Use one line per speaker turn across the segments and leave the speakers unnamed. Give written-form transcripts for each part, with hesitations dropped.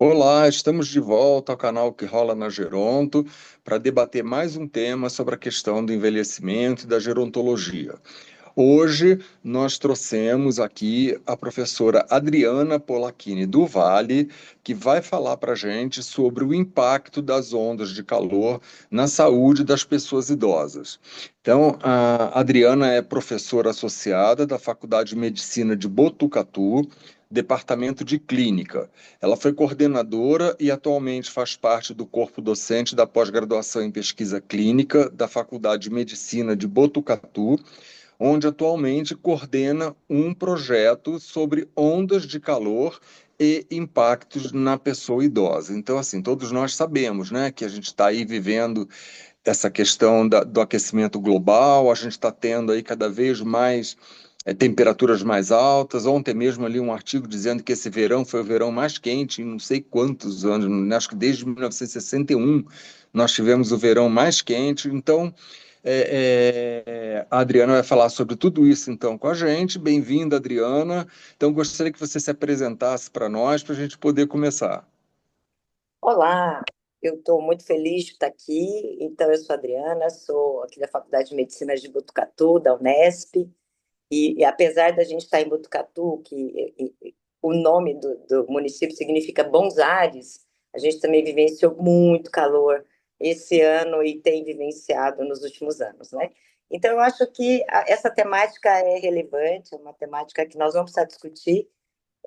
Olá, estamos de volta ao canal que rola na Geronto para debater mais um tema sobre a questão do envelhecimento e da gerontologia. Hoje nós trouxemos aqui a professora Adriana Polacchini do Vale, que vai falar para a gente sobre o impacto das ondas de calor na saúde das pessoas idosas. Então, a Adriana é professora associada da Faculdade de Medicina de Botucatu, Departamento de Clínica. Ela foi coordenadora e atualmente faz parte do corpo docente da pós-graduação em pesquisa clínica da Faculdade de Medicina de Botucatu, onde atualmente coordena um projeto sobre ondas de calor e impactos na pessoa idosa. Então, assim, todos nós sabemos, né, que a gente está aí vivendo essa questão do aquecimento global, a gente está tendo aí cada vez mais temperaturas mais altas. Ontem mesmo ali um artigo dizendo que esse verão foi o verão mais quente em não sei quantos anos, né, acho que desde 1961 nós tivemos o verão mais quente. Então, a Adriana vai falar sobre tudo isso então com a gente. Bem-vinda, Adriana. Então, gostaria que você se apresentasse para nós, para a gente poder começar.
Olá, eu estou muito feliz de estar aqui. Então, eu sou a Adriana, sou aqui da Faculdade de Medicina de Botucatu, da Unesp, e apesar da gente estar em Botucatu, o nome do município significa Bons Ares, a gente também vivenciou muito calor esse ano e tem vivenciado nos últimos anos, né? Então, eu acho que essa temática é relevante, é uma temática que nós vamos precisar discutir,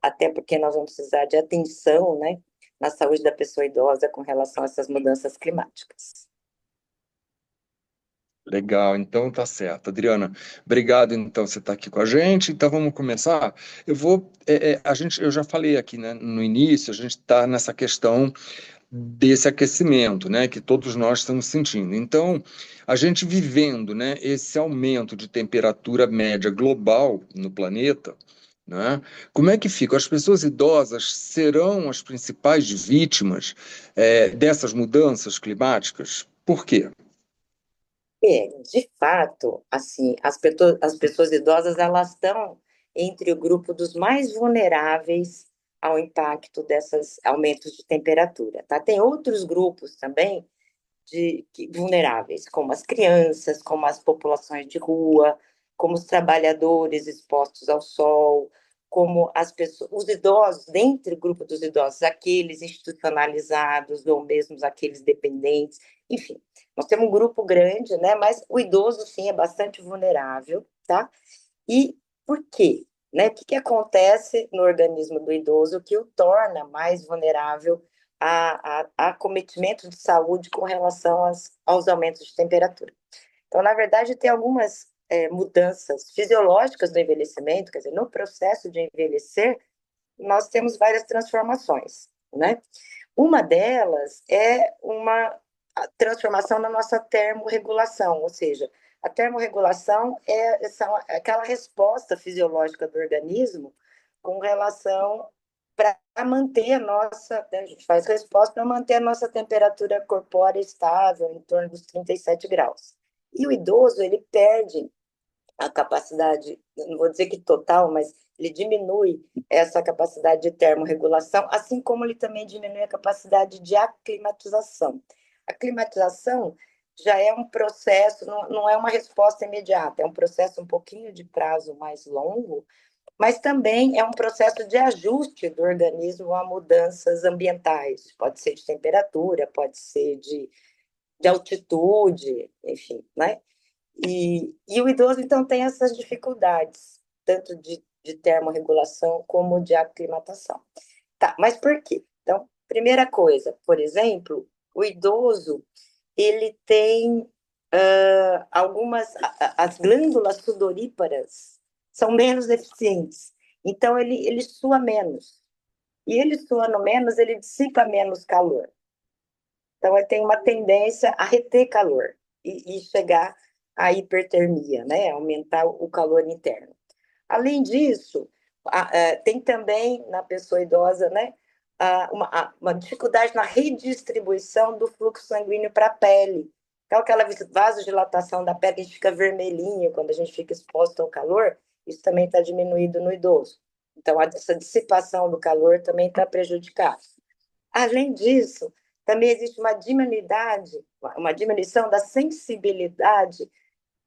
até porque nós vamos precisar de atenção, né, na saúde da pessoa idosa com relação a essas mudanças climáticas.
Legal, então tá certo. Adriana, obrigado então você está aqui com a gente. Então vamos começar. Eu já falei aqui, né, no início, a gente está nessa questão desse aquecimento, né, que todos nós estamos sentindo. Então, a gente vivendo, né, esse aumento de temperatura média global no planeta, né, como é que fica? As pessoas idosas serão as principais vítimas, dessas mudanças climáticas? Por quê?
De fato, assim, as pessoas idosas, elas estão entre o grupo dos mais vulneráveis ao impacto desses aumentos de temperatura, tá? Tem outros grupos também vulneráveis, como as crianças, como as populações de rua, como os trabalhadores expostos ao sol, como as pessoas, os idosos, dentro do grupo dos idosos, aqueles institucionalizados ou mesmo aqueles dependentes, enfim. Nós temos um grupo grande, né? Mas o idoso, sim, é bastante vulnerável, tá? E por quê? Né? O que, que acontece no organismo do idoso que o torna mais vulnerável a acometimento de saúde com relação aos aumentos de temperatura? Então, na verdade, tem algumas mudanças fisiológicas do envelhecimento, quer dizer, no processo de envelhecer, nós temos várias transformações, né? Uma delas é uma transformação na nossa termorregulação, ou seja, a termorregulação é aquela resposta fisiológica do organismo com relação para manter a nossa, né, a gente faz resposta para manter a nossa temperatura corpórea estável em torno dos 37 graus. E o idoso, ele perde a capacidade, não vou dizer que total, mas ele diminui essa capacidade de termorregulação, assim como ele também diminui a capacidade de aclimatização. A climatização já é um processo, não é uma resposta imediata, é um processo um pouquinho de prazo mais longo, mas também é um processo de ajuste do organismo a mudanças ambientais. Pode ser de temperatura, pode ser de altitude, enfim, né? E o idoso, então, tem essas dificuldades, tanto de termorregulação como de aclimatação. Tá, mas por quê? Então, primeira coisa, por exemplo, o idoso, ele tem as glândulas sudoríparas são menos eficientes, então ele sua menos. E ele suando menos, ele dissipa menos calor. Então, ele tem uma tendência a reter calor e chegar à hipertermia, né? Aumentar o calor interno. Além disso, tem também na pessoa idosa, né, uma dificuldade na redistribuição do fluxo sanguíneo para a pele. Então, aquela vasodilatação da pele, que a gente fica vermelhinho quando a gente fica exposto ao calor, isso também está diminuído no idoso. Então, essa dissipação do calor também está prejudicada. Além disso, também existe uma diminuição da sensibilidade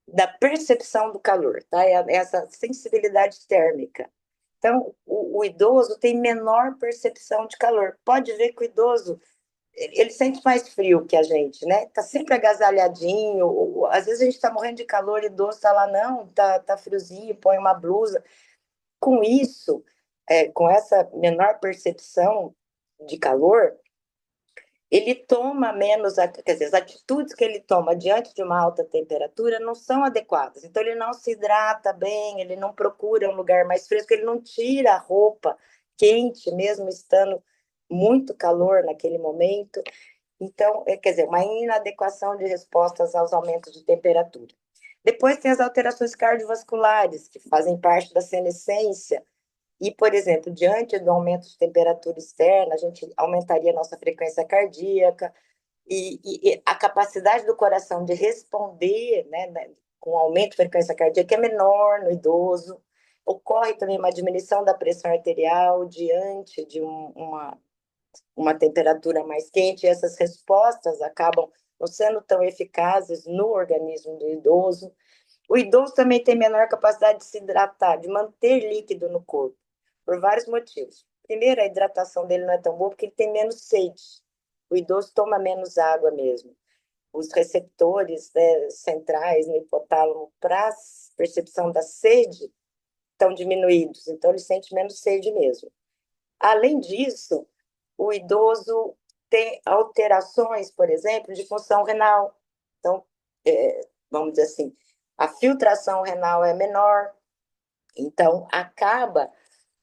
da percepção do calor, tá? Essa sensibilidade térmica. Então, o idoso tem menor percepção de calor. Pode ver que o idoso ele sente mais frio que a gente, né? Tá sempre agasalhadinho. Às vezes a gente está morrendo de calor, o idoso está lá, não, tá friozinho, põe uma blusa. Com isso, com essa menor percepção de calor, ele toma menos, quer dizer, as atitudes que ele toma diante de uma alta temperatura não são adequadas. Então, ele não se hidrata bem, ele não procura um lugar mais fresco, ele não tira a roupa quente, mesmo estando muito calor naquele momento. Então, quer dizer, uma inadequação de respostas aos aumentos de temperatura. Depois tem as alterações cardiovasculares, que fazem parte da senescência, e, por exemplo, diante do aumento de temperatura externa, a gente aumentaria a nossa frequência cardíaca e a capacidade do coração de responder, né, com aumento de frequência cardíaca é menor no idoso. Ocorre também uma diminuição da pressão arterial diante de uma temperatura mais quente, e essas respostas acabam não sendo tão eficazes no organismo do idoso. O idoso também tem menor capacidade de se hidratar, de manter líquido no corpo, por vários motivos. Primeiro, a hidratação dele não é tão boa porque ele tem menos sede. O idoso toma menos água mesmo. Os receptores, né, centrais no hipotálamo para percepção da sede estão diminuídos, então ele sente menos sede mesmo. Além disso, o idoso tem alterações, por exemplo, de função renal. Então, vamos dizer assim, a filtração renal é menor, então acaba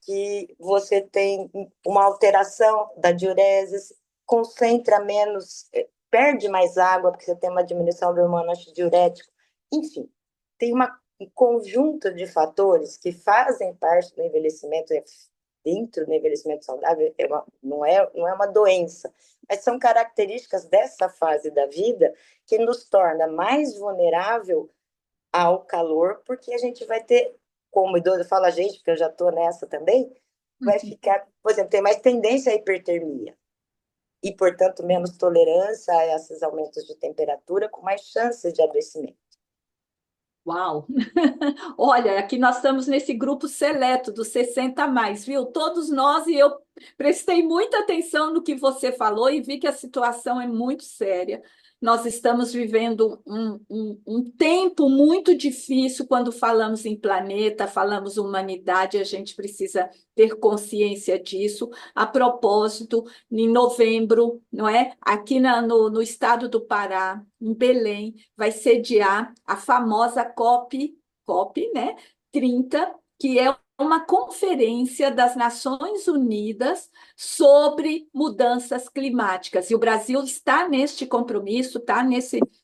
que você tem uma alteração da diurese, concentra menos, perde mais água, porque você tem uma diminuição do hormônio antidiurético. Enfim, tem um conjunto de fatores que fazem parte do envelhecimento, dentro do envelhecimento saudável, não é uma doença, mas são características dessa fase da vida que nos torna mais vulnerável ao calor, porque a gente vai ter, como idoso fala a gente, porque eu já estou nessa também, vai ficar, por exemplo, tem mais tendência à hipertermia e, portanto, menos tolerância a esses aumentos de temperatura, com mais chances de adoecimento.
Uau! Olha, aqui nós estamos nesse grupo seleto dos 60 a mais, viu? Todos nós, e eu prestei muita atenção no que você falou e vi que a situação é muito séria. Nós estamos vivendo um tempo muito difícil quando falamos em planeta, falamos humanidade, a gente precisa ter consciência disso. A propósito, em novembro, não é? Aqui no estado do Pará, em Belém, vai sediar a famosa COP, né, 30, que é uma conferência das Nações Unidas sobre mudanças climáticas. E o Brasil está neste compromisso, está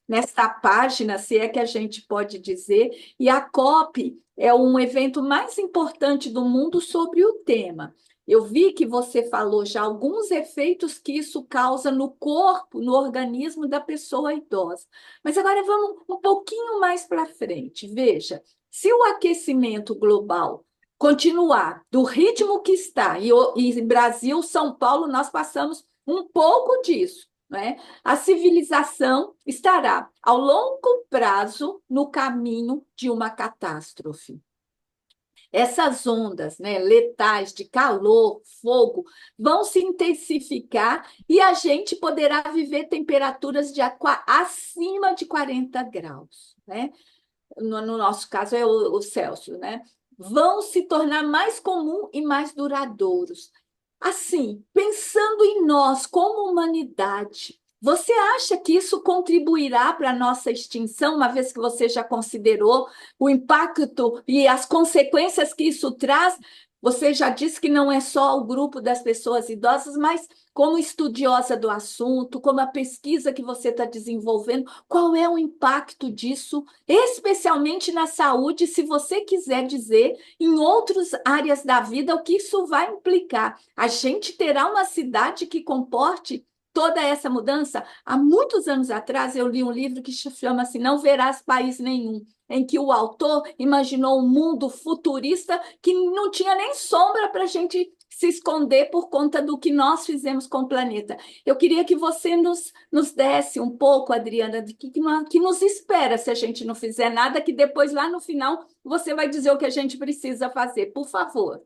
nesta página, se é que a gente pode dizer, e a COP é um evento mais importante do mundo sobre o tema. Eu vi que você falou já alguns efeitos que isso causa no corpo, no organismo da pessoa idosa. Mas agora vamos um pouquinho mais para frente. Veja, se o aquecimento global continuar do ritmo que está, e Brasil, São Paulo, nós passamos um pouco disso, né? A civilização estará, ao longo prazo, no caminho de uma catástrofe. Essas ondas, né, letais de calor, fogo, vão se intensificar e a gente poderá viver temperaturas acima de 40 graus, né? No nosso caso é o Celsius, né? Vão se tornar mais comum e mais duradouros. Assim, pensando em nós como humanidade, você acha que isso contribuirá para a nossa extinção, uma vez que você já considerou o impacto e as consequências que isso traz? Você já disse que não é só o grupo das pessoas idosas, mas como estudiosa do assunto, como a pesquisa que você está desenvolvendo, qual é o impacto disso, especialmente na saúde, se você quiser dizer, em outras áreas da vida, o que isso vai implicar? A gente terá uma cidade que comporte toda essa mudança? Há muitos anos atrás, eu li um livro que chama-se Não Verás País Nenhum, em que o autor imaginou um mundo futurista que não tinha nem sombra para a gente se esconder por conta do que nós fizemos com o planeta. Eu queria que você nos desse um pouco, Adriana, de que nos espera se a gente não fizer nada, que depois, lá no final, você vai dizer o que a gente precisa fazer. Por favor.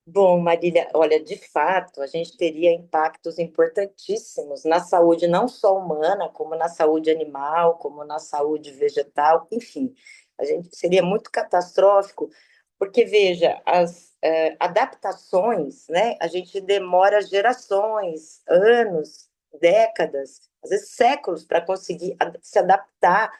Bom, Marília, olha, de fato, a gente teria impactos importantíssimos na saúde, não só humana, como na saúde animal, como na saúde vegetal, enfim, a gente seria muito catastrófico, porque, veja, as adaptações, né, a gente demora gerações, anos, décadas, às vezes séculos, para conseguir se adaptar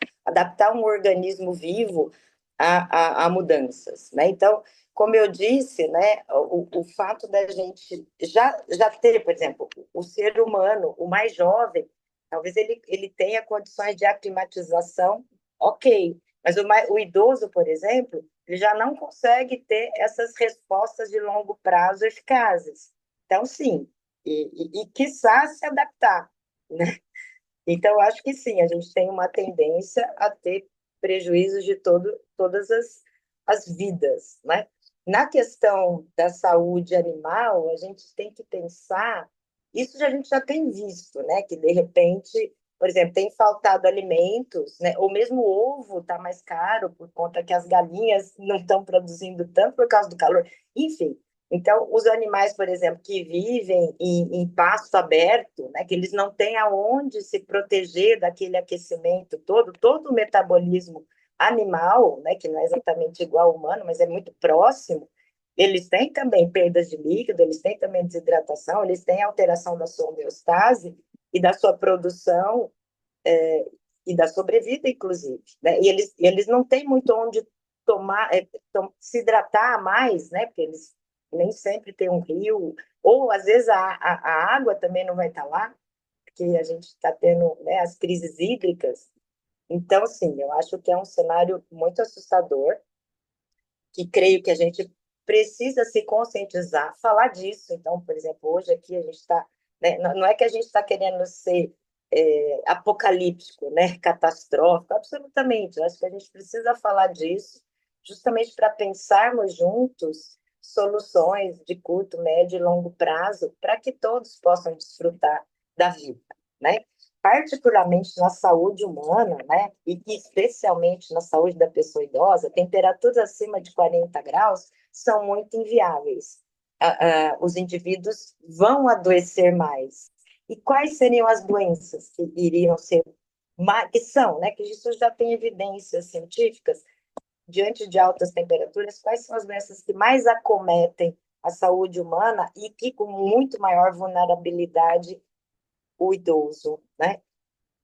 um organismo vivo a mudanças, né? Então, como eu disse, né, o fato da gente já ter, por exemplo, o ser humano, o mais jovem, talvez ele tenha condições de aclimatização, ok, mas o idoso, por exemplo, ele já não consegue ter essas respostas de longo prazo eficazes. Então, sim, quiçá se adaptar, né? Então, eu acho que sim, a gente tem uma tendência a ter prejuízos de todas as vidas, né? Na questão da saúde animal, a gente tem que pensar, isso a gente já tem visto, né? Que de repente, por exemplo, tem faltado alimentos, né? Ou mesmo o ovo está mais caro por conta que as galinhas não estão produzindo tanto por causa do calor. Enfim, então, os animais, por exemplo, que vivem em pasto aberto, né, que eles não têm aonde se proteger daquele aquecimento todo o metabolismo animal, né, que não é exatamente igual ao humano, mas é muito próximo, eles têm também perdas de líquido, eles têm também desidratação, eles têm alteração da sua homeostase e da sua produção e da sobrevida, inclusive. Né? E eles não têm muito onde tomar, se hidratar mais, né? Porque eles nem sempre têm um rio, ou às vezes a água também não vai estar lá, porque a gente está tendo, né, as crises hídricas. Então, sim, eu acho que é um cenário muito assustador, que creio que a gente precisa se conscientizar, falar disso. Então, por exemplo, hoje aqui a gente está, né, não é que a gente está querendo ser apocalíptico, né, catastrófico, absolutamente. Eu acho que a gente precisa falar disso, justamente para pensarmos juntos soluções de curto, médio e longo prazo, para que todos possam desfrutar da vida, né? Particularmente na saúde humana, né, e especialmente na saúde da pessoa idosa, temperaturas acima de 40 graus são muito inviáveis. Os indivíduos vão adoecer mais. E quais seriam as doenças que iriam ser, que são, né, que isso já tem evidências científicas, diante de altas temperaturas, quais são as doenças que mais acometem a saúde humana e que com muito maior vulnerabilidade o idoso, né?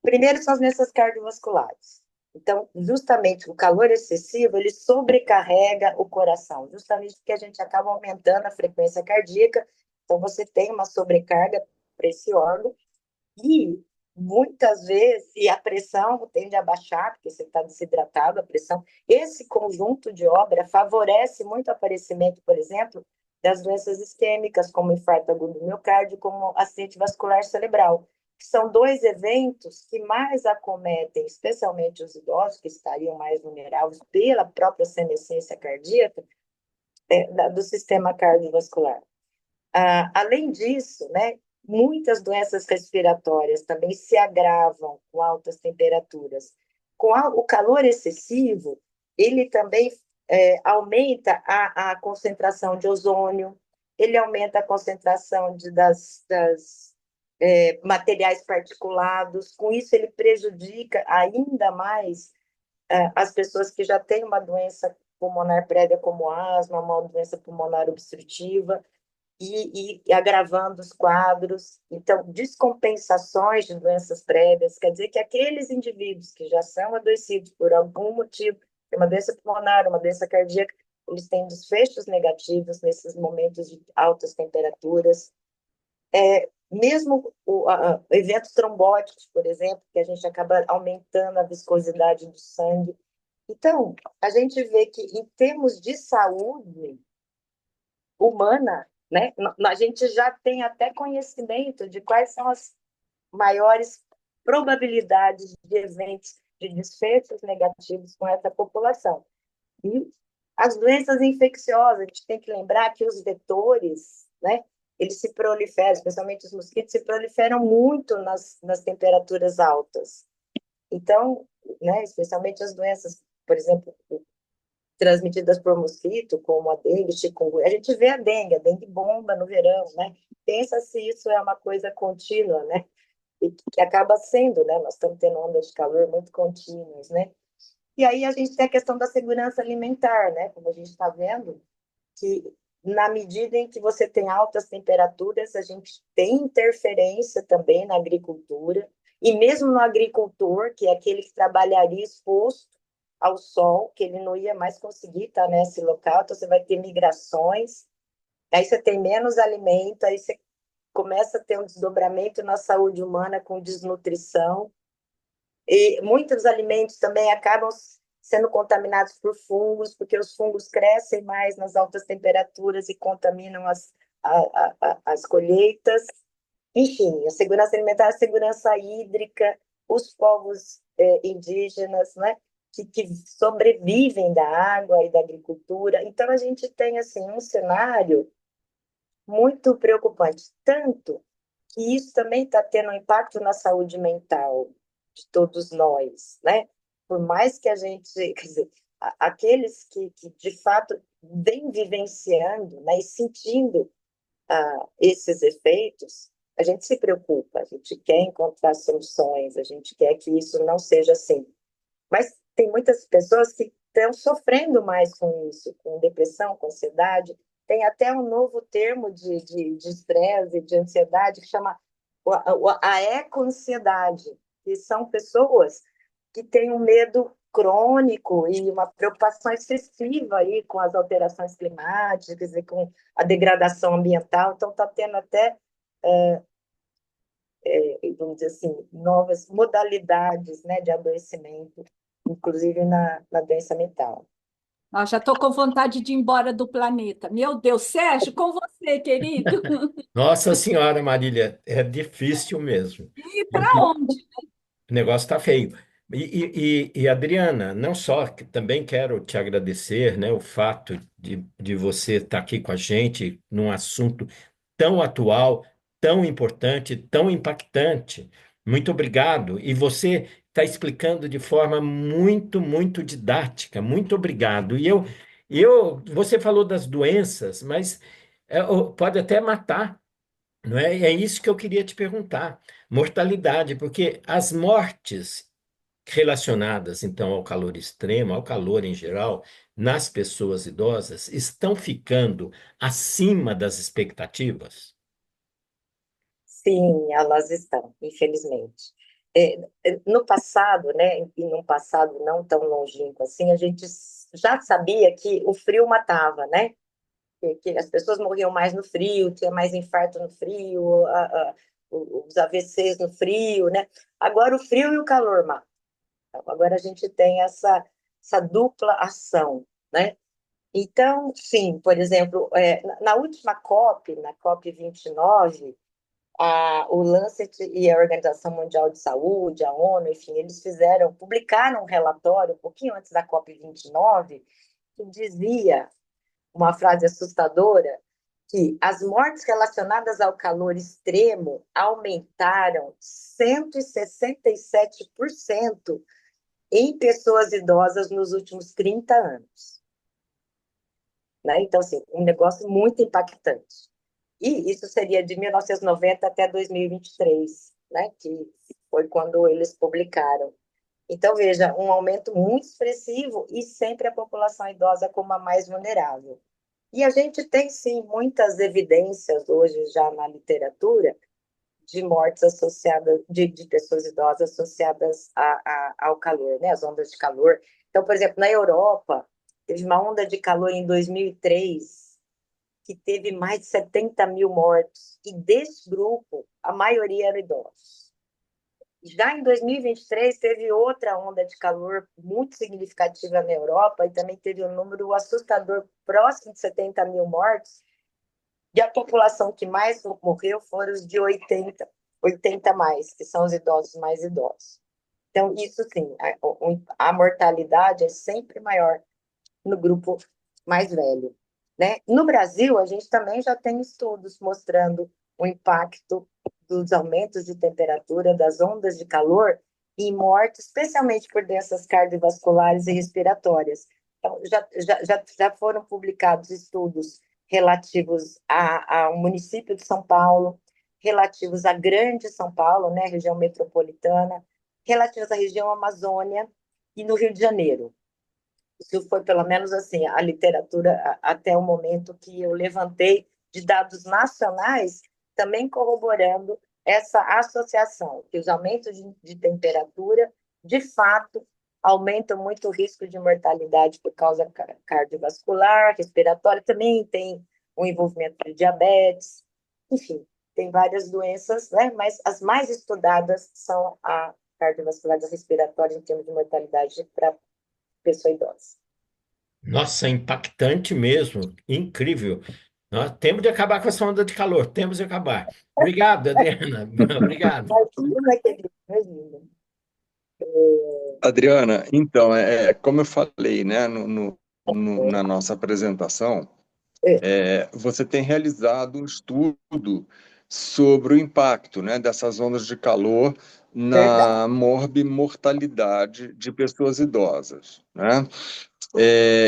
Primeiro são as doenças cardiovasculares. Então, justamente o calor excessivo, ele sobrecarrega o coração, justamente porque a gente acaba aumentando a frequência cardíaca, então você tem uma sobrecarga para esse órgão, e muitas vezes, e a pressão tende a baixar, porque você está desidratado, a pressão. Esse conjunto de obra favorece muito o aparecimento, por exemplo, das doenças isquêmicas, como infarto agudo do miocárdio, como acidente vascular cerebral, que são dois eventos que mais acometem, especialmente os idosos, que estariam mais vulneráveis pela própria senescência cardíaca, do sistema cardiovascular. Além disso, né, muitas doenças respiratórias também se agravam com altas temperaturas. Com o calor excessivo, ele também aumenta a concentração de ozônio, ele aumenta a concentração das materiais particulados, com isso ele prejudica ainda mais as pessoas que já têm uma doença pulmonar prévia como asma, uma doença pulmonar obstrutiva, e agravando os quadros. Então, descompensações de doenças prévias, quer dizer que aqueles indivíduos que já são adoecidos por algum motivo, uma doença pulmonar, uma doença cardíaca, eles têm desfechos negativos nesses momentos de altas temperaturas. Mesmo eventos trombóticos, por exemplo, que a gente acaba aumentando a viscosidade do sangue. Então, a gente vê que, em termos de saúde humana, né, a gente já tem até conhecimento de quais são as maiores probabilidades de eventos de desfechos negativos com essa população. E As doenças infecciosas, a gente tem que lembrar que os vetores, né, eles se proliferam, especialmente os mosquitos, se proliferam muito nas temperaturas altas. Então, né, especialmente as doenças, por exemplo, transmitidas por mosquito, como a dengue, chikungunya. A gente vê a dengue bomba no verão, né? Pensa se isso é uma coisa contínua, né? E que acaba sendo, né? Nós estamos tendo ondas de calor muito contínuas, né? E aí a gente tem a questão da segurança alimentar, né? Como a gente está vendo, que na medida em que você tem altas temperaturas, a gente tem interferência também na agricultura, e mesmo no agricultor, que é aquele que trabalharia exposto ao sol, que ele não ia mais conseguir estar nesse local, então você vai ter migrações, aí você tem menos alimento, aí você começa a ter um desdobramento na saúde humana com desnutrição, e muitos alimentos também acabam sendo contaminados por fungos, porque os fungos crescem mais nas altas temperaturas e contaminam as colheitas. Enfim, a segurança alimentar, a segurança hídrica, os povos indígenas, né, que sobrevivem da água e da agricultura. Então, a gente tem assim, um cenário muito preocupante, tanto que isso também está tendo um impacto na saúde mental de todos nós, né? Por mais que a gente, quer dizer, aqueles que de fato vêm vivenciando, né, e sentindo esses efeitos, a gente se preocupa, a gente quer encontrar soluções, a gente quer que isso não seja assim. Mas tem muitas pessoas que estão sofrendo mais com isso, com depressão, com ansiedade. Tem até um novo termo de estresse e de ansiedade que chama a eco-ansiedade, que são pessoas que têm um medo crônico e uma preocupação excessiva aí com as alterações climáticas e com a degradação ambiental. Então, está tendo até, vamos dizer assim, novas modalidades, né, de adoecimento, inclusive na doença mental.
Já estou com vontade de ir embora do planeta. Meu Deus, Sérgio, com você, querido.
Nossa Senhora, Marília, é difícil mesmo.
E
E o
para onde?
o negócio está feio. Adriana, não só, também quero te agradecer, né, o fato de você estar aqui com a gente num assunto tão atual, tão importante, tão impactante. Muito obrigado. E você está explicando de forma muito, muito didática. Muito obrigado. Você falou das doenças, mas pode até matar. Não é? É isso que eu queria te perguntar. Mortalidade, porque as mortes relacionadas, então, ao calor extremo, ao calor em geral, nas pessoas idosas, estão ficando acima das expectativas?
Sim, elas estão, infelizmente. No passado, né, e num passado não tão longínquo assim, a gente já sabia que o frio matava, né? Que as pessoas morriam mais no frio, tinha mais infarto no frio, os AVCs no frio, né? Agora o frio e o calor matam. Agora a gente tem essa dupla ação, né? Então, sim, por exemplo, na última COP, na COP 29, o Lancet e a Organização Mundial de Saúde, a ONU, enfim, eles publicaram um relatório um pouquinho antes da COP 29, que dizia uma frase assustadora, que as mortes relacionadas ao calor extremo aumentaram 167% em pessoas idosas nos últimos 30 anos. Né? Então, assim, um negócio muito impactante. E isso seria de 1990 até 2023, né? Que foi quando eles publicaram. Então, veja, um aumento muito expressivo e sempre a população idosa como a mais vulnerável. E a gente tem, sim, muitas evidências hoje já na literatura de mortes associadas, de pessoas idosas associadas ao calor, né? As ondas de calor. Então, por exemplo, na Europa, teve uma onda de calor em 2003 que teve mais de 70 mil mortos, e desse grupo, a maioria eram idosos. Já em 2023, teve outra onda de calor muito significativa na Europa, e também teve um número assustador, próximo de 70 mil mortos, e a população que mais morreu foram os de 80 mais, que são os idosos mais idosos. Então, isso sim, a mortalidade é sempre maior no grupo mais velho, né? No Brasil, a gente também já tem estudos mostrando o impacto dos aumentos de temperatura, das ondas de calor em morte, especialmente por doenças cardiovasculares e respiratórias. Então, já foram publicados estudos relativos ao município de São Paulo, relativos à Grande São Paulo, né, região metropolitana, relativos à região Amazônia e no Rio de Janeiro. Isso foi, pelo menos, assim, a literatura até o momento que eu levantei de dados nacionais, também corroborando essa associação, que os aumentos de temperatura, de fato, aumentam muito o risco de mortalidade por causa cardiovascular, respiratória, também tem o envolvimento de diabetes, enfim, tem várias doenças, né? Mas as mais estudadas são a cardiovascular e respiratória em termos de mortalidade para pessoa idosa.
Nossa, impactante mesmo, incrível. Nós temos de acabar com essa onda de calor, temos de acabar. Obrigado, Adriana. Obrigado.
Imagina, querido, imagina.
Adriana, então, como eu falei, né, na nossa apresentação, você tem realizado um estudo sobre o impacto, né, dessas ondas de calor
Verdade.
na morbimortalidade de pessoas idosas, né?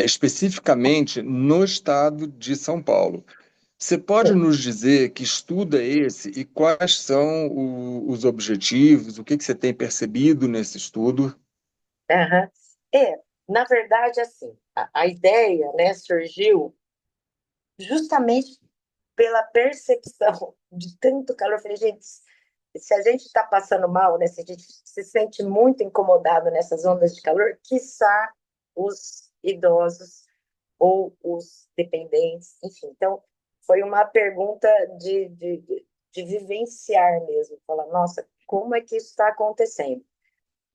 Especificamente no estado de São Paulo. Você pode nos dizer que estudo é esse e quais são os objetivos, o que que você tem percebido nesse estudo?
Aham. Na verdade, assim, a ideia, né, surgiu justamente pela percepção de tanto calor. Eu falei, gente, se a gente está passando mal, né, se a gente se sente muito incomodado nessas ondas de calor, quiçá os idosos ou os dependentes, enfim. Então, foi uma pergunta de vivenciar mesmo, falar, nossa, como é que isso está acontecendo?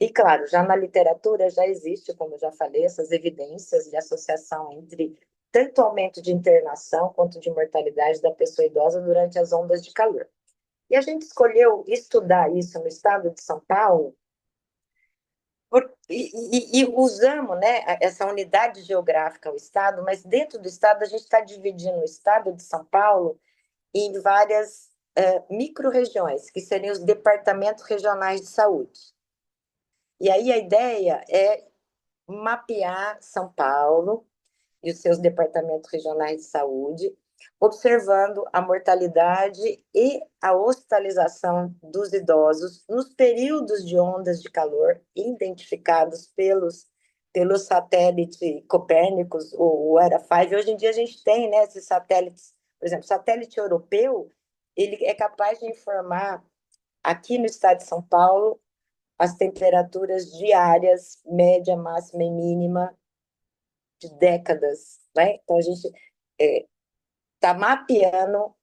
E, claro, já na literatura já existe, como eu já falei, essas evidências de associação entre tanto aumento de internação quanto de mortalidade da pessoa idosa durante as ondas de calor. E a gente escolheu estudar isso no estado de São Paulo, e usamos, né, essa unidade geográfica, o estado, mas dentro do estado a gente está dividindo o estado de São Paulo em várias micro-regiões, que seriam os departamentos regionais de saúde. E aí a ideia é mapear São Paulo e os seus departamentos regionais de saúde, observando a mortalidade e a hospitalização dos idosos nos períodos de ondas de calor identificados pelo satélite Copérnicos, o ERA-5. Hoje em dia a gente tem, né, esses satélites, por exemplo, o satélite europeu, ele é capaz de informar aqui no estado de São Paulo as temperaturas diárias, média, máxima e mínima de décadas, né? Então a gente está mapeando,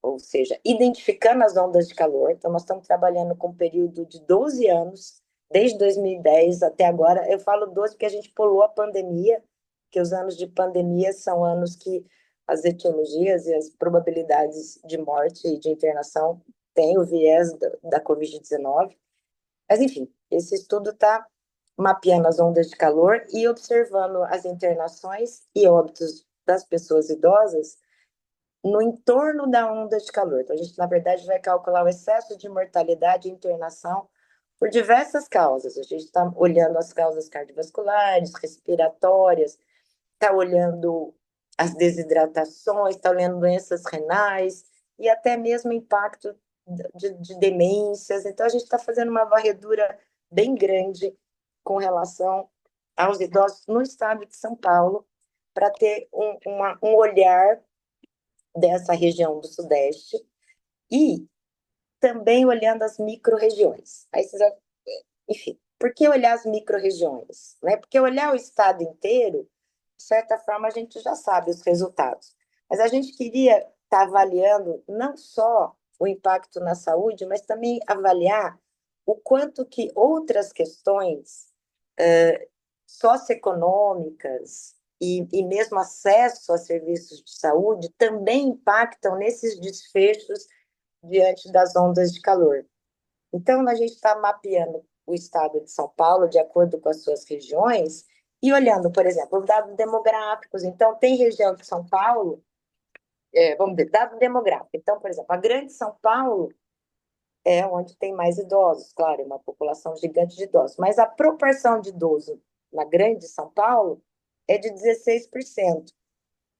ou seja, identificando as ondas de calor. Então nós estamos trabalhando com um período de 12 anos, desde 2010 até agora. Eu falo 12 porque a gente pulou a pandemia, que os anos de pandemia são anos que as etiologias e as probabilidades de morte e de internação têm o viés da Covid-19. Mas, enfim, esse estudo está mapeando as ondas de calor e observando as internações e óbitos das pessoas idosas no entorno da onda de calor. Então, a gente, na verdade, vai calcular o excesso de mortalidade e internação por diversas causas. A gente está olhando as causas cardiovasculares, respiratórias, está olhando as desidratações, está olhando doenças renais e até mesmo impacto de demências. Então, a gente está fazendo uma varredura bem grande com relação aos idosos no estado de São Paulo, para ter um olhar dessa região do Sudeste e também olhando as micro-regiões. Aí vocês, enfim, por que olhar as micro-regiões? Né? Porque olhar o estado inteiro, de certa forma, a gente já sabe os resultados. Mas a gente queria estar avaliando não só o impacto na saúde, mas também avaliar o quanto que outras questões socioeconômicas e mesmo acesso a serviços de saúde também impactam nesses desfechos diante das ondas de calor. Então, a gente está mapeando o estado de São Paulo de acordo com as suas regiões E olhando, por exemplo, os dados demográficos, então, tem região de São Paulo, vamos ver, dado demográfico. Então, por exemplo, a Grande São Paulo é onde tem mais idosos, claro, é uma população gigante de idosos, mas a proporção de idoso na Grande São Paulo é de 16%.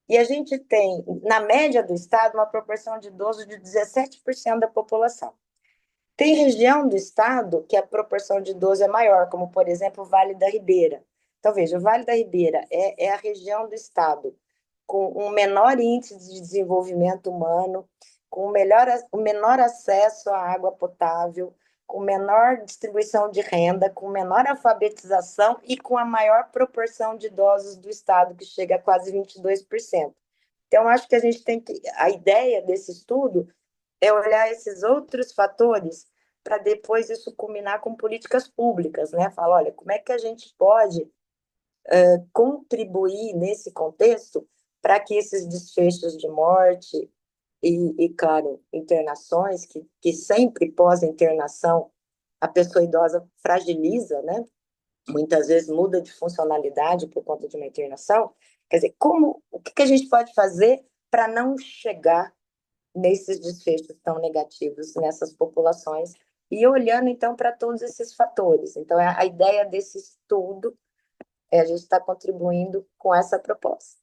E a gente tem, na média do estado, uma proporção de idosos de 17% da população. Tem região do estado que a proporção de idosos é maior, como, por exemplo, o Vale da Ribeira. Então, veja, o Vale da Ribeira é a região do estado com um menor índice de desenvolvimento humano, com o menor acesso à água potável, com menor distribuição de renda, com menor alfabetização e com a maior proporção de idosos do estado, que chega a quase 22%. Então, acho que a gente tem que. A ideia desse estudo é olhar esses outros fatores para depois isso culminar com políticas públicas, né? Falar, olha, como é que a gente pode contribuir nesse contexto para que esses desfechos de morte claro, internações, que sempre pós-internação a pessoa idosa fragiliza, né? Muitas vezes muda de funcionalidade por conta de uma internação. Quer dizer, o que a gente pode fazer para não chegar nesses desfechos tão negativos nessas populações e olhando, então, para todos esses fatores. Então, a ideia desse estudo a gente está contribuindo com essa proposta.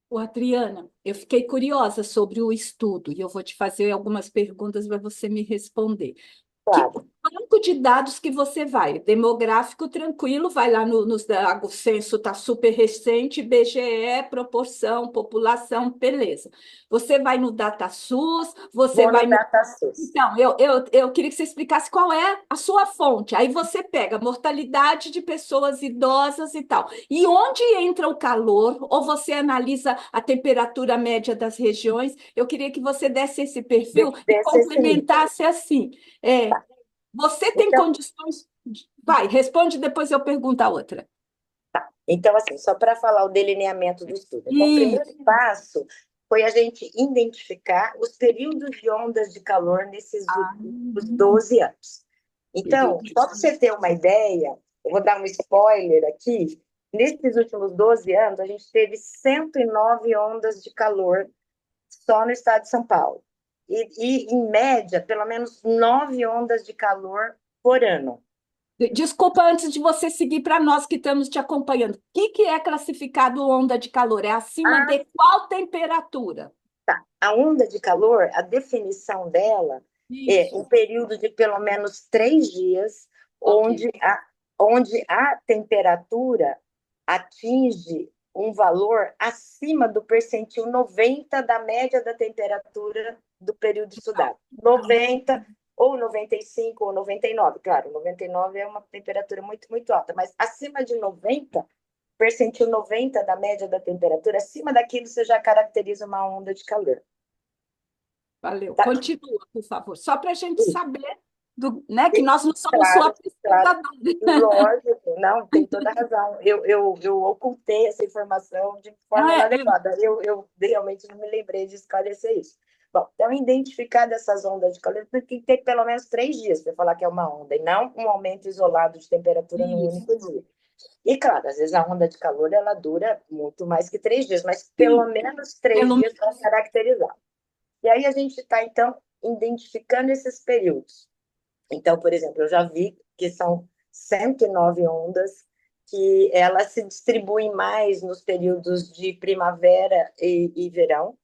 Ô, Adriana, eu fiquei curiosa sobre o estudo e eu vou te fazer algumas perguntas para você me responder. Que
Claro.
banco de dados que você vai? Demográfico tranquilo, vai lá nos o censo está super recente, IBGE, proporção, população, beleza. Você vai no DataSUS, você
Vou
vai
no
no.
DataSUS.
Então, eu queria que você explicasse qual é a sua fonte. Aí você pega mortalidade de pessoas idosas e tal. E onde entra o calor, ou você analisa a temperatura média das regiões. Eu queria que você desse esse perfil e
Desse esse nível.
complementasse assim. Você tem
Então,
condições. Vai, responde, depois eu pergunto a outra.
Então, assim, só para falar o delineamento do estudo. Então, o primeiro passo foi a gente identificar os períodos de ondas de calor nesses últimos 12 anos. Então, só para você ter uma ideia, eu vou dar um spoiler aqui. Nesses últimos 12 anos, a gente teve 109 ondas de calor só no estado de São Paulo. Em média, pelo menos 9 ondas de calor por ano.
Desculpa, antes de você seguir para nós que estamos te acompanhando. O que é classificado onda de calor? É acima de qual temperatura?
Tá. A onda de calor, a definição dela é um período de pelo menos 3 dias
Ok.
onde a temperatura atinge um valor acima do percentil 90 da média da temperatura do período estudado. 90 ou 95 ou 99. Claro, 99 é uma temperatura muito, muito alta, mas acima de 90, percentil 90 da média da temperatura, acima daquilo você já caracteriza uma onda de calor.
Valeu.
Tá?
Continua, por favor. Só para a gente saber né, que nós não somos
Claro,
só
claro.
apresentadores.
Lógico, não, tem toda a razão. Eu ocultei essa informação de
Não,
forma inadequada. Eu realmente não me lembrei de esclarecer isso. Bom, então, identificar essas ondas de calor, tem que ter pelo menos 3 dias para falar que é uma onda, e não um aumento isolado de temperatura num único dia. E, claro, às vezes a onda de calor ela dura muito mais que 3 dias, mas pelo menos 3 dias para caracterizar. E aí a gente está, então, identificando esses períodos. Então, por exemplo, eu já vi que são 109 ondas, que elas se distribuem mais nos períodos de primavera e verão.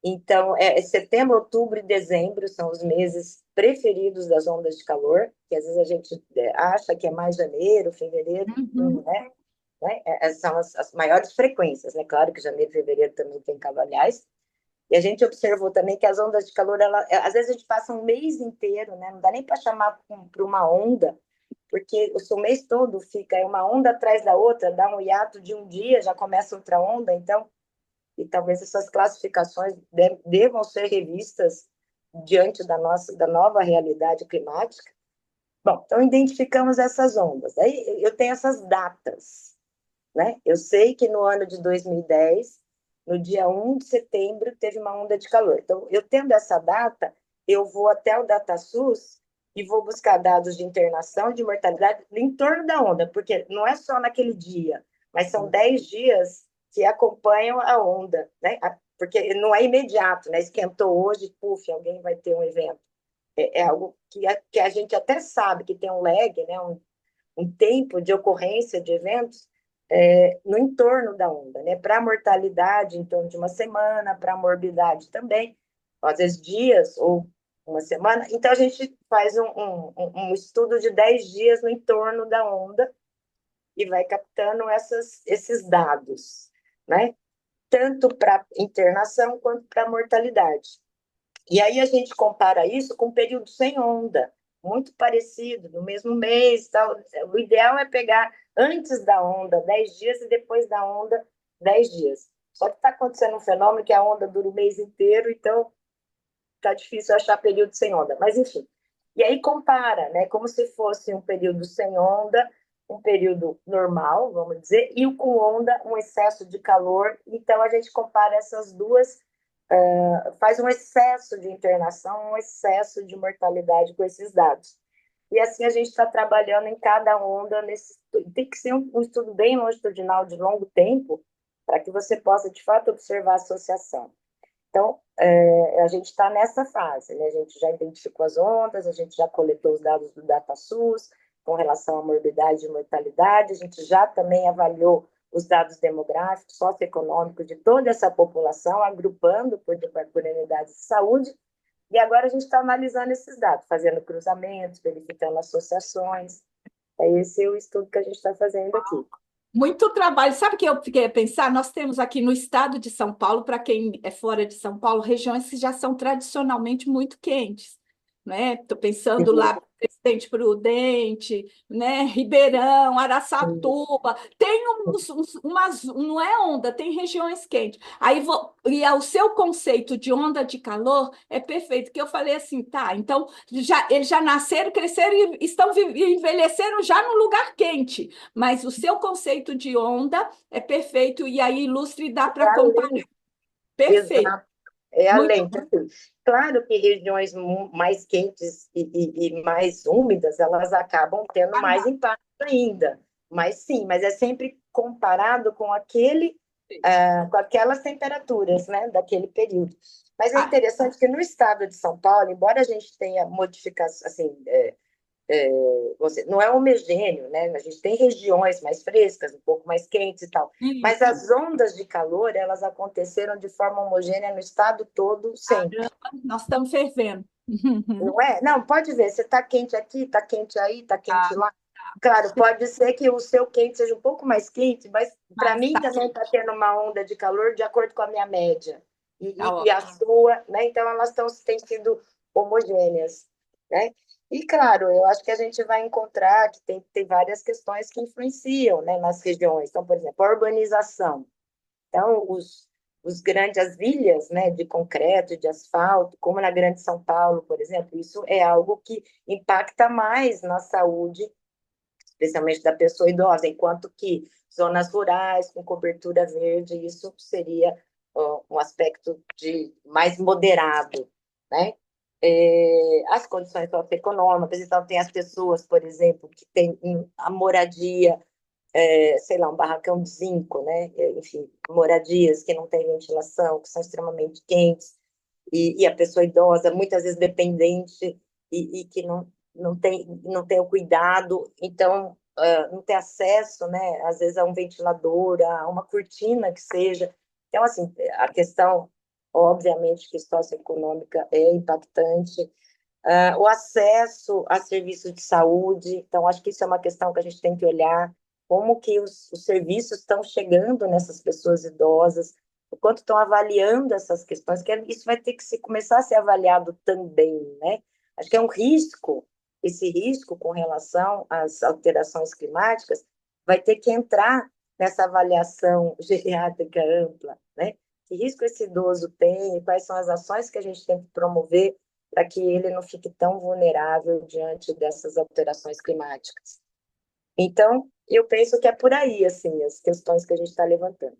Então, setembro, outubro e dezembro são os meses preferidos das ondas de calor, que às vezes a gente acha que é mais janeiro, fevereiro, são as maiores frequências, né? Claro que janeiro e fevereiro também tem caloriais. E a gente observou também que as ondas de calor, às vezes a gente passa um mês inteiro, né? Não dá nem para chamar para uma onda, porque o mês todo fica uma onda atrás da outra, dá um hiato de um dia, já começa outra onda, então, e talvez essas classificações devam ser revistas diante da nova realidade climática. Bom, então identificamos essas ondas. Aí eu tenho essas datas, né? Eu sei que no ano de 2010, no dia 1 de setembro, teve uma onda de calor. Então, eu tendo essa data, eu vou até o DataSUS e vou buscar dados de internação e de mortalidade em torno da onda, porque não é só naquele dia. mas são 10 dias que acompanham a onda, né? Porque não é imediato, né? Esquentou hoje, puf, alguém vai ter um evento. É algo que a gente até sabe que tem um lag, né? Um tempo de ocorrência de eventos no entorno da onda, né? Para a mortalidade, em torno de uma semana, para a morbidade também, às vezes dias ou uma semana. Então, a gente faz um estudo de 10 dias no entorno da onda e vai captando esses dados, né? Tanto para internação quanto para mortalidade. E aí a gente compara isso com um período sem onda, muito parecido, no mesmo mês. Tal. O ideal é pegar antes da onda 10 dias e depois da onda 10 dias. Só que está acontecendo um fenômeno que a onda dura o mês inteiro, então está difícil achar período sem onda. Mas, enfim. E aí compara, né, como se fosse um período sem onda, um período normal, vamos dizer, e o com onda, um excesso de calor. Então, a gente compara essas duas, faz um excesso de internação, um excesso de mortalidade com esses dados. E assim a gente está trabalhando em cada onda. Tem que ser um estudo bem longitudinal, de longo tempo, para que você possa, de fato, observar a associação. Então, a gente está nessa fase, né? A gente já identificou as ondas, a gente já coletou os dados do DataSUS com relação à morbidade e mortalidade, a gente já também avaliou os dados demográficos, socioeconômicos de toda essa população, agrupando por unidades de saúde, e agora a gente está analisando esses dados, fazendo cruzamentos, verificando associações. Esse é o estudo que a gente está fazendo aqui.
Muito trabalho. Sabe o que eu fiquei a pensar? Nós temos aqui no estado de São Paulo, para quem é fora de São Paulo, regiões que já são tradicionalmente muito quentes, né? Estou pensando lá Presidente Prudente, né? Ribeirão, Araçatuba, tem umas, não é onda, tem regiões quentes. E o seu conceito de onda de calor é perfeito, que eu falei assim, tá, então eles já nasceram, cresceram e envelheceram já no lugar quente, mas o seu conceito de onda é perfeito, e aí ilustre dá para comparar. Perfeito.
Exato. É
Muito
além. Claro que regiões mais quentes e mais úmidas, elas acabam tendo mais impacto ainda. Mas sim, mas é sempre comparado com com aquelas temperaturas, né, daquele período. Mas é interessante que no estado de São Paulo, embora a gente tenha modificações, assim, não é homogêneo, né? A gente tem regiões mais frescas, um pouco mais quentes e tal, mas as ondas de calor, elas aconteceram de forma homogênea no estado todo sempre.
Nós estamos fervendo.
Não é? Não, pode ver, você está quente aqui, está quente aí, está quente lá. Claro, pode ser que o seu quente seja um pouco mais quente, mas para mim também está tendo uma onda de calor de acordo com a minha média. E a sua, né? Então elas têm sido homogêneas, né? E, claro, eu acho que a gente vai encontrar que tem várias questões que influenciam, né, nas regiões. Então, por exemplo, a urbanização. Então, as ilhas, né, de concreto, de asfalto, como na Grande São Paulo, por exemplo, isso é algo que impacta mais na saúde, especialmente da pessoa idosa, enquanto que zonas rurais, com cobertura verde, isso seria um aspecto mais moderado, né? As condições socioeconômicas, então tem as pessoas, por exemplo, que têm a moradia, sei lá, um barracão de zinco, né? Enfim, moradias que não têm ventilação, que são extremamente quentes, e a pessoa idosa, muitas vezes dependente, e que não tem o cuidado, então não tem acesso, né? Às vezes a um ventilador, a uma cortina que seja. Então, assim, a questão, obviamente, que socioeconômica é impactante, o acesso a serviços de saúde, então acho que isso é uma questão que a gente tem que olhar, como que os serviços estão chegando nessas pessoas idosas, o quanto estão avaliando essas questões, que isso vai ter que começar a ser avaliado também, né? Acho que é um risco, esse risco com relação às alterações climáticas vai ter que entrar nessa avaliação geriátrica ampla, né? Que risco esse idoso tem, quais são as ações que a gente tem que promover para que ele não fique tão vulnerável diante dessas alterações climáticas. Então, eu penso que é por aí, assim, as questões que a gente está levantando.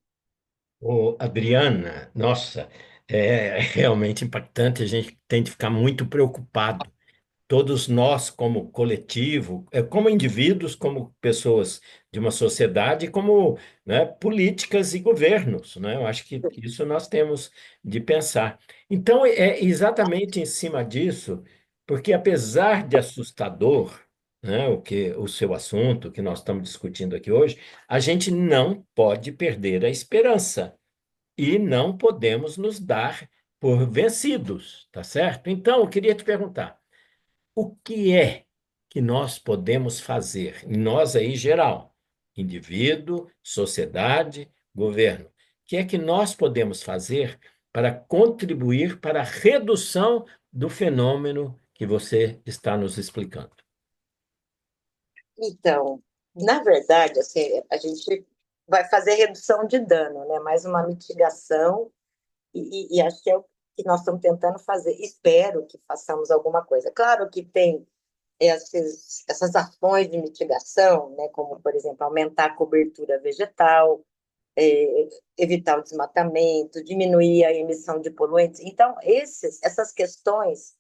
Adriana, nossa, é realmente impactante, a gente tem de ficar muito preocupado todos nós, como coletivo, como indivíduos, como pessoas de uma sociedade, como, né, políticas e governos, né? Eu acho que isso nós temos de pensar. Então, é exatamente em cima disso, porque apesar de assustador, né, o seu assunto que nós estamos discutindo aqui hoje, a gente não pode perder a esperança e não podemos nos dar por vencidos, tá certo? Então, eu queria te perguntar, o que é que nós podemos fazer, e nós aí geral, indivíduo, sociedade, governo, o que é que nós podemos fazer para contribuir para a redução do fenômeno que você está nos explicando?
Então, na verdade, assim, a gente vai fazer redução de dano, né? Mais uma mitigação, e acho que é o que nós estamos tentando fazer. Espero que façamos alguma coisa. Claro que tem essas ações de mitigação, né? Como, por exemplo, aumentar a cobertura vegetal, evitar o desmatamento, diminuir a emissão de poluentes. Então, essas questões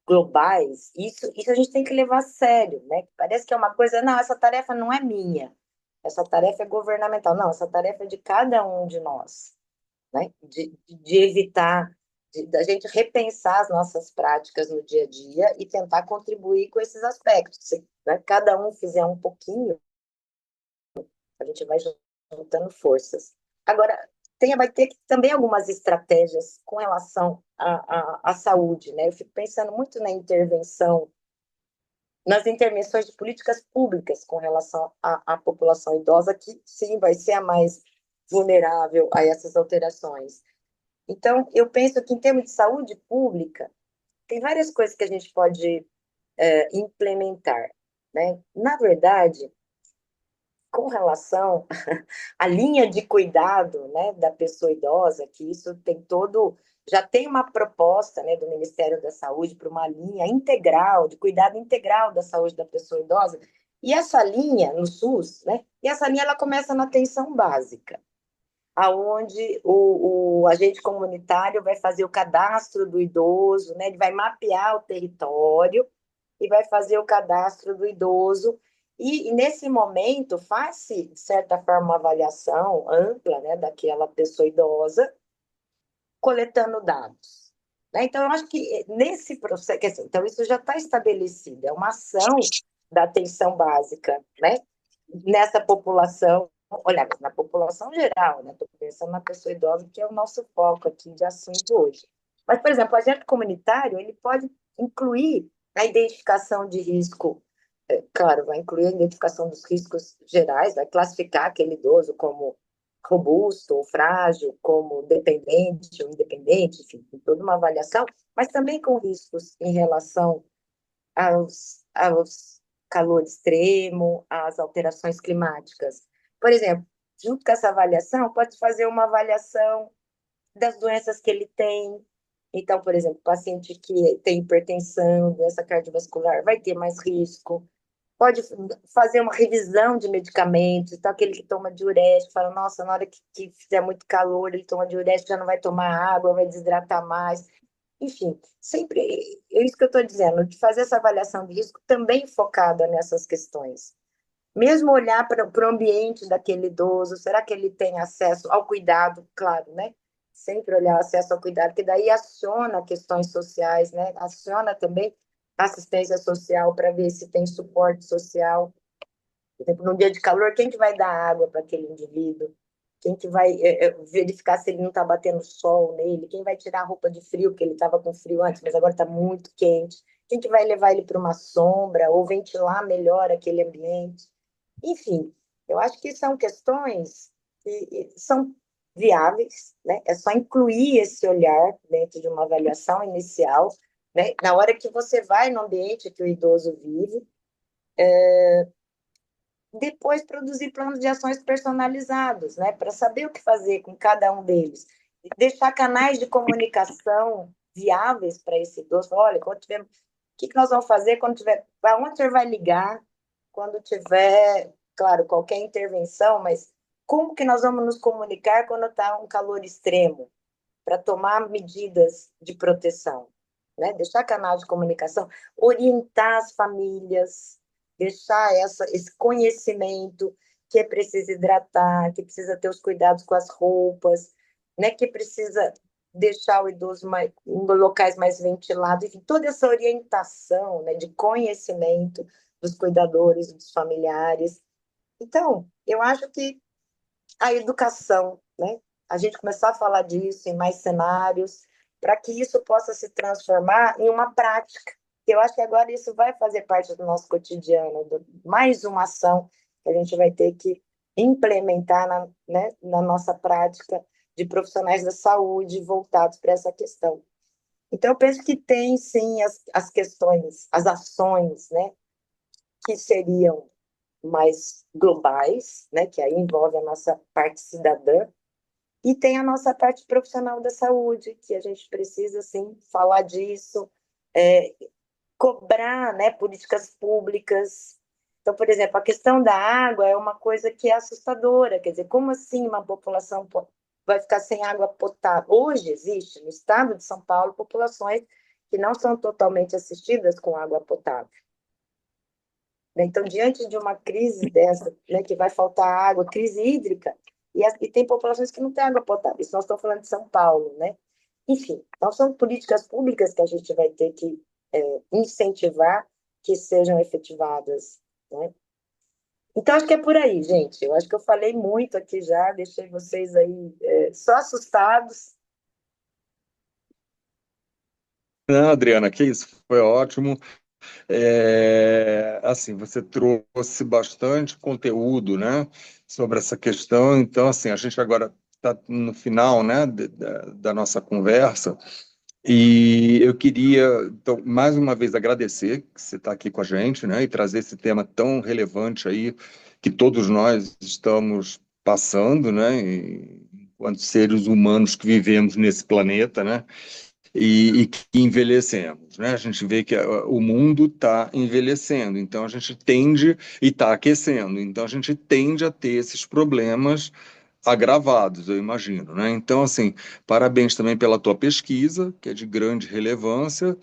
globais, isso a gente tem que levar a sério, né? Parece que é uma coisa, não, essa tarefa não é minha, essa tarefa é governamental, não, essa tarefa é de cada um de nós, né? De evitar, da gente repensar as nossas práticas no dia a dia e tentar contribuir com esses aspectos. Se, né, cada um fizer um pouquinho, a gente vai juntando forças. Agora, vai ter também algumas estratégias com relação à saúde, né? Eu fico pensando muito nas intervenções de políticas públicas com relação à população idosa, que sim vai ser a mais vulnerável a essas alterações. Então, eu penso que em termos de saúde pública, tem várias coisas que a gente pode implementar, né? Na verdade, com relação à linha de cuidado, né, da pessoa idosa, que isso tem já tem uma proposta, né, do Ministério da Saúde para uma linha integral, de cuidado integral da saúde da pessoa idosa, e essa linha no SUS, né, e essa linha ela começa na atenção básica, aonde o agente comunitário vai fazer o cadastro do idoso, né, ele vai mapear o território e vai fazer o cadastro do idoso. E nesse momento, faz-se, de certa forma, uma avaliação ampla, né, daquela pessoa idosa, coletando dados. Né? Então, eu acho que nesse processo, então, isso já está estabelecido, é uma ação da atenção básica, né, nessa população, olha, na população geral, né, estou pensando na pessoa idosa, que é o nosso foco aqui de assunto hoje. Mas, por exemplo, o agente comunitário, ele pode incluir a identificação de risco, claro, vai incluir a identificação dos riscos gerais, vai classificar aquele idoso como robusto ou frágil, como dependente ou independente, enfim, tem toda uma avaliação, mas também com riscos em relação aos calor extremo, às alterações climáticas. Por exemplo, junto com essa avaliação, pode fazer uma avaliação das doenças que ele tem. Então, por exemplo, paciente que tem hipertensão, doença cardiovascular, vai ter mais risco. Pode fazer uma revisão de medicamentos, então aquele que toma diurético, fala, nossa, na hora que fizer muito calor, ele toma diurético, já não vai tomar água, vai desidratar mais. Enfim, sempre, é isso que eu estou dizendo, de fazer essa avaliação de risco também focada nessas questões. Mesmo olhar para o ambiente daquele idoso, será que ele tem acesso ao cuidado, claro, né? Sempre olhar acesso ao cuidado, que daí aciona questões sociais, né? Aciona também assistência social para ver se tem suporte social. Por exemplo, no dia de calor, quem que vai dar água para aquele indivíduo? Quem que vai verificar se ele não está batendo sol nele? Quem vai tirar a roupa de frio, porque ele estava com frio antes, mas agora está muito quente? Quem que vai levar ele para uma sombra ou ventilar melhor aquele ambiente? Enfim, eu acho que são questões que são viáveis, né? É só incluir esse olhar dentro de uma avaliação inicial, né? Na hora que você vai no ambiente que o idoso vive, depois produzir planos de ações personalizados, né, para saber o que fazer com cada um deles. Deixar canais de comunicação viáveis para esse idoso. Olha, quando tiver, o que nós vamos fazer quando tiver, para onde você vai ligar quando tiver, claro, qualquer intervenção, mas como que nós vamos nos comunicar quando está um calor extremo, para tomar medidas de proteção. né? Deixar canal de comunicação, orientar as famílias, deixar esse conhecimento que é preciso hidratar, que precisa ter os cuidados com as roupas, né? Que precisa deixar o idoso em locais mais ventilados, enfim, toda essa orientação, né, de conhecimento dos cuidadores, dos familiares. Então, eu acho que a educação, né? A gente começar a falar disso em mais cenários, para que isso possa se transformar em uma prática. Eu acho que agora isso vai fazer parte do nosso cotidiano, mais uma ação que a gente vai ter que implementar né, na nossa prática de profissionais da saúde voltados para essa questão. Então, eu penso que tem, sim, as questões, as ações, né, que seriam mais globais, né, que aí envolve a nossa parte cidadã, e tem a nossa parte profissional da saúde, que a gente precisa, sim, falar disso, é, cobrar, né, políticas públicas. Então, por exemplo, a questão da água é uma coisa que é assustadora, quer dizer, como assim uma população vai ficar sem água potável? Hoje existe, no estado de São Paulo, populações que não são totalmente assistidas com água potável. Então, diante de uma crise dessa, né, que vai faltar água, crise hídrica, e tem populações que não têm água potável. Isso nós estamos falando de São Paulo, né? Enfim, então são políticas públicas que a gente vai ter que incentivar que sejam efetivadas, né? Então, acho que é por aí, gente. Eu acho que eu falei muito aqui já, deixei vocês aí só assustados.
Não, Adriana, que isso, foi ótimo. Assim, você trouxe bastante conteúdo, né, sobre essa questão. Então, assim, a gente agora está no final, né, da nossa conversa. E eu queria, então, mais uma vez agradecer que você está aqui com a gente, né, e trazer esse tema tão relevante aí que todos nós estamos passando, né, enquanto seres humanos que vivemos nesse planeta, né, e que envelhecemos, né? A gente vê que o mundo está envelhecendo, então a gente tende e está aquecendo, então a gente tende a ter esses problemas agravados, eu imagino, né? Então, assim, parabéns também pela tua pesquisa, que é de grande relevância,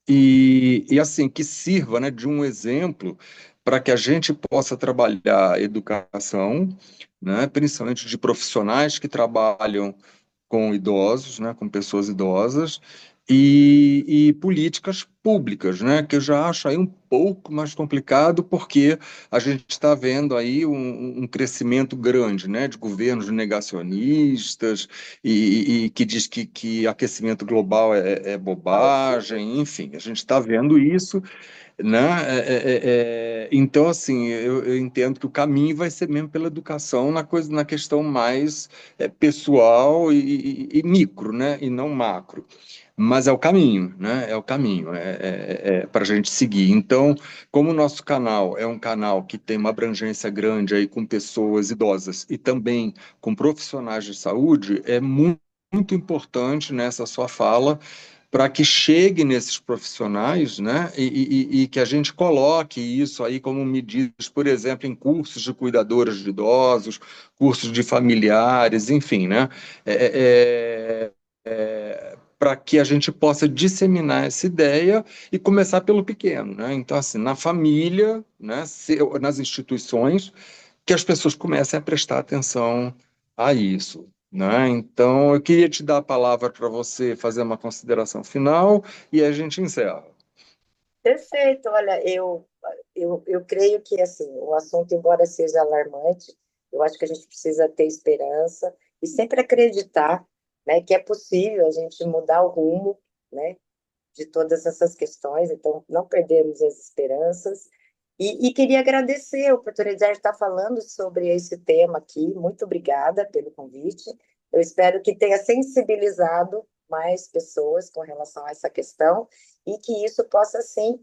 e assim, que sirva, né, de um exemplo para que a gente possa trabalhar a educação, né, principalmente de profissionais que trabalham com idosos, né, com pessoas idosas, e políticas públicas, né, que eu já acho aí um pouco mais complicado, porque a gente está vendo aí um crescimento grande, né, de governos negacionistas e que diz que aquecimento global é bobagem, enfim, a gente está vendo isso, né? Então, assim, eu entendo que o caminho vai ser mesmo pela educação na questão mais pessoal e micro, né? E não macro. Mas é o caminho, né? É o caminho, para a gente seguir. Então, como o nosso canal é um canal que tem uma abrangência grande aí com pessoas idosas e também com profissionais de saúde, é muito importante nessa sua fala para que chegue nesses profissionais, né, e que a gente coloque isso aí como medidas, por exemplo, em cursos de cuidadores de idosos, cursos de familiares, enfim, né, para que a gente possa disseminar essa ideia e começar pelo pequeno, né? Então, assim, na família, né, nas instituições, que as pessoas comecem a prestar atenção a isso, né? Então, eu queria te dar a palavra para você fazer uma consideração final e a gente encerra.
Perfeito, olha, eu creio que assim, o assunto, embora seja alarmante, eu acho que a gente precisa ter esperança e sempre acreditar, né, que é possível a gente mudar o rumo, né, de todas essas questões, então não perdemos as esperanças. E queria agradecer a oportunidade de estar falando sobre esse tema aqui. Muito obrigada pelo convite. Eu espero que tenha sensibilizado mais pessoas com relação a essa questão e que isso possa, sim,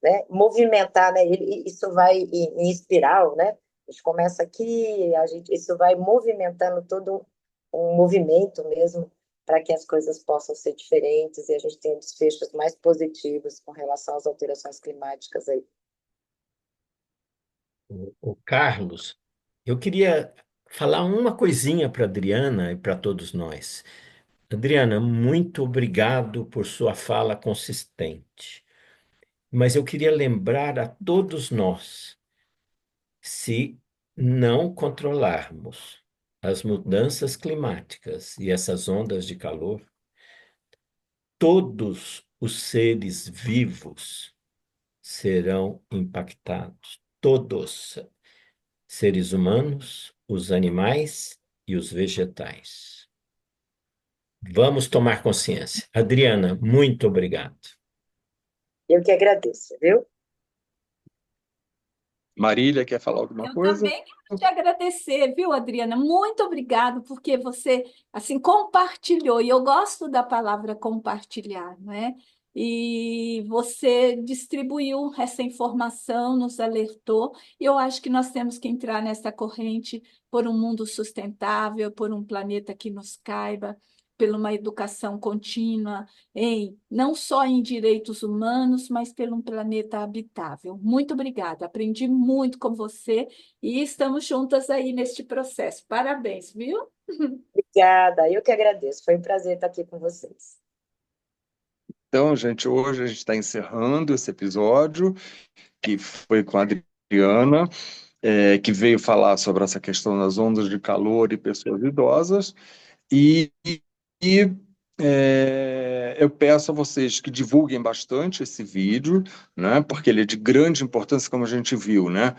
né, movimentar, né, isso vai em espiral, né? A gente começa aqui, isso vai movimentando todo um movimento mesmo para que as coisas possam ser diferentes e a gente tenha desfechos mais positivos com relação às alterações climáticas aí.
O Carlos, eu queria falar uma coisinha para a Adriana e para todos nós. Adriana, muito obrigado por sua fala consistente. Mas eu queria lembrar a todos nós, se não controlarmos as mudanças climáticas e essas ondas de calor, todos os seres vivos serão impactados. Todos, seres humanos, os animais e os vegetais. Vamos tomar consciência. Adriana, muito obrigado.
Eu que agradeço, viu?
Marília, quer falar alguma
Eu
coisa?
também quero te agradecer, viu, Adriana? Muito obrigado, porque você, assim, compartilhou, e eu gosto da palavra compartilhar, né? E você distribuiu essa informação, nos alertou, e eu acho que nós temos que entrar nessa corrente por um mundo sustentável, por um planeta que nos caiba, por uma educação contínua, não só em direitos humanos, mas pelo um planeta habitável. Muito obrigada, aprendi muito com você e estamos juntas aí neste processo. Parabéns, viu?
Obrigada, eu que agradeço. Foi um prazer estar aqui com vocês.
Então, gente, hoje a gente está encerrando esse episódio, que foi com a Adriana, que veio falar sobre essa questão das ondas de calor e pessoas idosas. E, e, eu peço a vocês que divulguem bastante esse vídeo, né, porque ele é de grande importância, como a gente viu, né?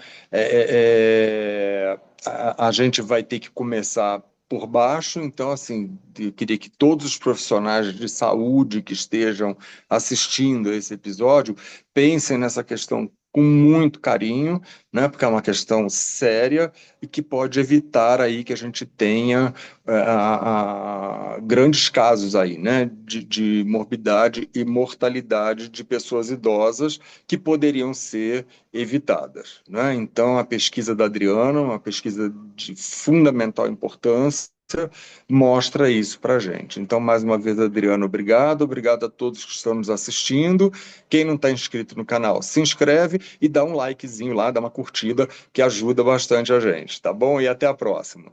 A gente vai ter que começar por baixo, então, assim, eu queria que todos os profissionais de saúde que estejam assistindo a esse episódio pensem nessa questão com muito carinho, né, porque é uma questão séria e que pode evitar aí que a gente tenha grandes casos aí, né, de morbidade e mortalidade de pessoas idosas que poderiam ser evitadas, né? Então, a pesquisa da Adriana, uma pesquisa de fundamental importância, mostra isso para a gente. Então, mais uma vez, Adriana, obrigado a todos que estão nos assistindo. Quem não está inscrito no canal, se inscreve e dá um likezinho lá, dá uma curtida, que ajuda bastante a gente, tá bom? E até a próxima.